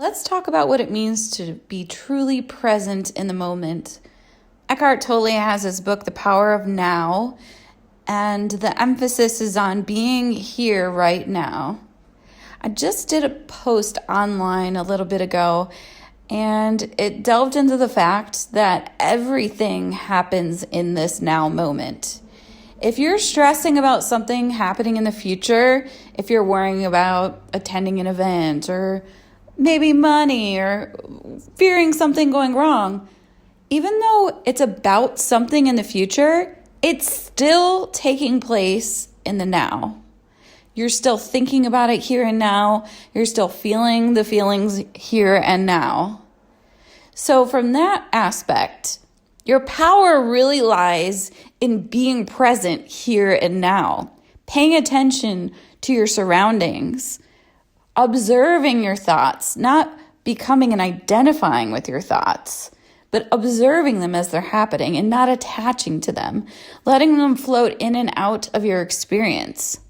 Let's talk about what it means to be truly present in the moment. Eckhart Tolle has his book, The Power of Now, and the emphasis is on being here right now. I just did a post online a little bit ago, and it delved into the fact that everything happens in this now moment. If you're stressing about something happening in the future, if you're worrying about attending an event or maybe money or fearing something going wrong, even though it's about something in the future, it's still taking place in the now. You're still thinking about it here and now. You're still feeling the feelings here and now. So from that aspect, your power really lies in being present here and now, paying attention to your surroundings, observing your thoughts, not becoming and identifying with your thoughts, but observing them as they're happening and not attaching to them, letting them float in and out of your experience.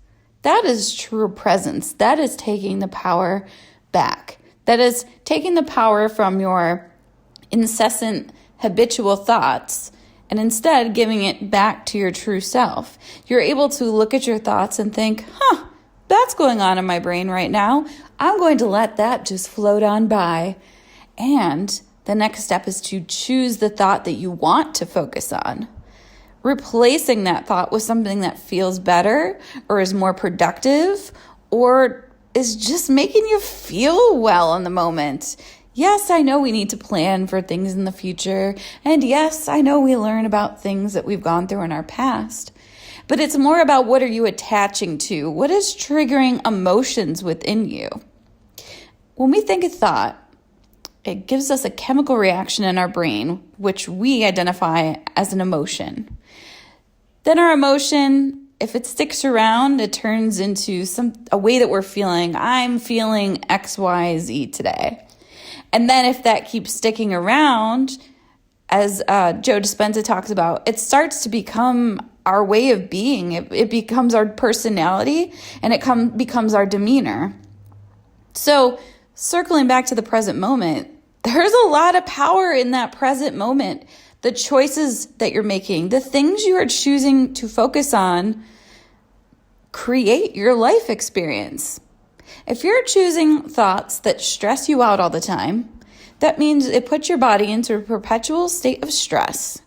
That is true presence. That is taking the power back. That is taking the power from your incessant habitual thoughts and instead giving it back to your true self. You're able to look at your thoughts and think, that's going on in my brain right now. I'm going to let that just float on by. And the next step is to choose the thought that you want to focus on, replacing that thought with something that feels better or is more productive or is just making you feel well in the moment. Yes, I know we need to plan for things in the future. And yes, I know we learn about things that we've gone through in our past. But it's more about what are you attaching to? What is triggering emotions within you? When we think a thought, it gives us a chemical reaction in our brain, which we identify as an emotion. Then our emotion, if it sticks around, it turns into a way that we're feeling. I'm feeling X, Y, Z today. And then if that keeps sticking around, as Joe Dispenza talks about, it starts to become our way of being. It becomes our personality, and it becomes our demeanor. So circling back to the present moment, there's a lot of power in that present moment. The choices that you're making, the things you are choosing to focus on, create your life experience. If you're choosing thoughts that stress you out all the time, that means it puts your body into a perpetual state of stress.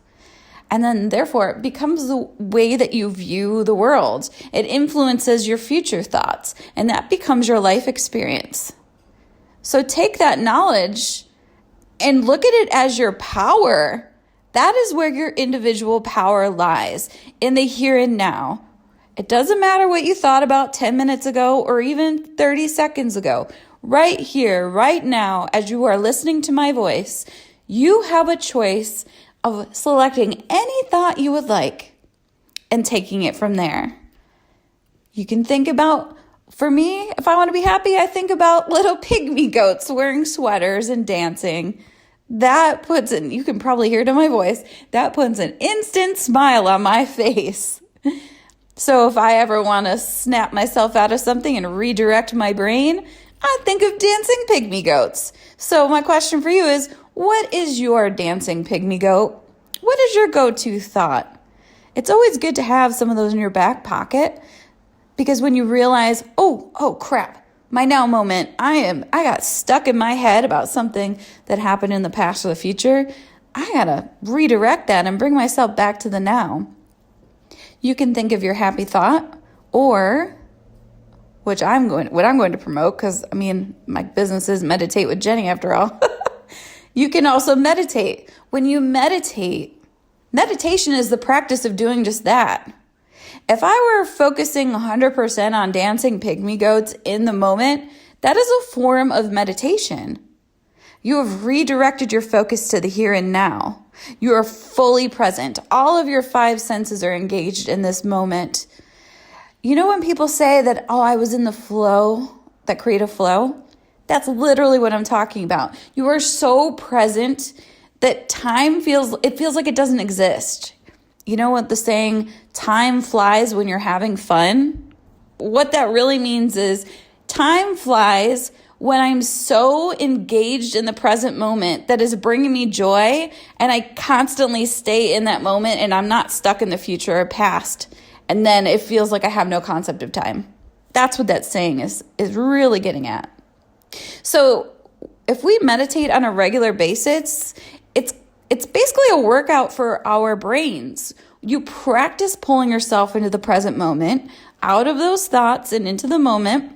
And then therefore it becomes the way that you view the world. It influences your future thoughts, and that becomes your life experience. So take that knowledge and look at it as your power. That is where your individual power lies, in the here and now. It doesn't matter what you thought about 10 minutes ago or even 30 seconds ago. Right here, right now, as you are listening to my voice, you have a choice of selecting any thought you would like and taking it from there. You can think about, for me, if I want to be happy, I think about little pygmy goats wearing sweaters and dancing. That puts in, you can probably hear it in my voice, that puts an instant smile on my face. So if I ever want to snap myself out of something and redirect my brain, I think of dancing pygmy goats. So my question for you is, what is your dancing pygmy goat? What is your go-to thought? It's always good to have some of those in your back pocket, because when you realize, oh crap, my now moment, I got stuck in my head about something that happened in the past or the future, I gotta redirect that and bring myself back to the now. You can think of your happy thought, or what I'm going to promote, because my business is Meditate with Jenny after all. You can also meditate. When you meditate, meditation is the practice of doing just that. If I were focusing 100% on dancing pygmy goats in the moment, that is a form of meditation. You have redirected your focus to the here and now. You are fully present. All of your 5 senses are engaged in this moment. You know when people say that, I was in the flow, that creative flow? That's literally what I'm talking about. You are so present that time feels like it doesn't exist. You know what the saying, time flies when you're having fun? What that really means is time flies when I'm so engaged in the present moment that is bringing me joy, and I constantly stay in that moment and I'm not stuck in the future or past. And then it feels like I have no concept of time. That's what that saying is really getting at. So if we meditate on a regular basis, it's basically a workout for our brains. You practice pulling yourself into the present moment, out of those thoughts and into the moment.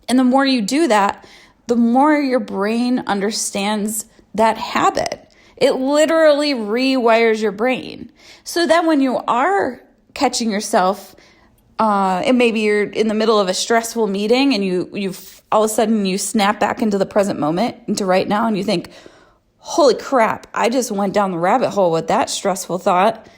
And the more you do that, the more your brain understands that habit. It literally rewires your brain. So that when you are catching yourself, and maybe you're in the middle of a stressful meeting and you all of a sudden you snap back into the present moment, into right now, and you think, holy crap, I just went down the rabbit hole with that stressful thought.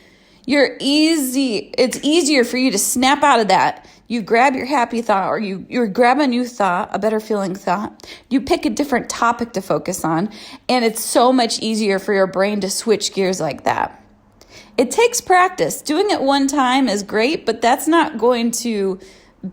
It's easier for you to snap out of that. You grab your happy thought, or you grab a new thought, a better feeling thought. You pick a different topic to focus on, and it's so much easier for your brain to switch gears like that. It takes practice. Doing it one time is great, but that's not going to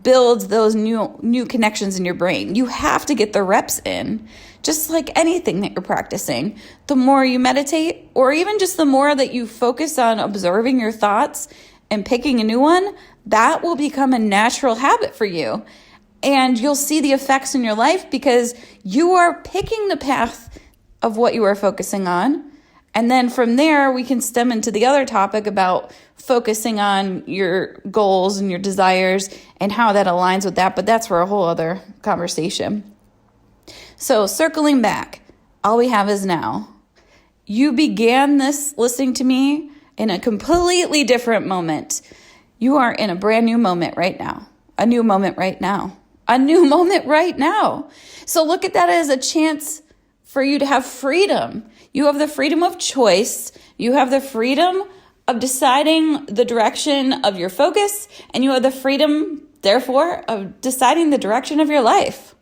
build those new connections in your brain. You have to get the reps in, just like anything that you're practicing. The more you meditate, or even just the more that you focus on observing your thoughts and picking a new one, that will become a natural habit for you. And you'll see the effects in your life because you are picking the path of what you are focusing on. And then from there, we can stem into the other topic about focusing on your goals and your desires and how that aligns with that. But that's for a whole other conversation. So circling back, all we have is now. You began this listening to me in a completely different moment. You are in a brand new moment right now. A new moment right now. A new moment right now. So look at that as a chance for you to have freedom. You have the freedom of choice. You have the freedom of deciding the direction of your focus. And you have the freedom, therefore, of deciding the direction of your life.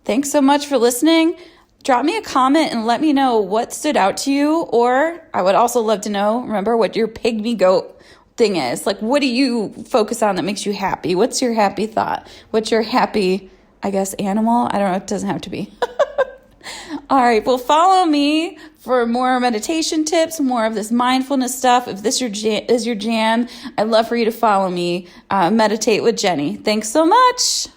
Thanks so much for listening. Drop me a comment and let me know what stood out to you. Or I would also love to know, remember, what your pygmy goat thing is. Like, what do you focus on that makes you happy? What's your happy thought? What's your happy, animal? I don't know. It doesn't have to be. All right. Well, follow me for more meditation tips, more of this mindfulness stuff. If this is your jam, I'd love for you to follow me. Meditate with Jenny. Thanks so much.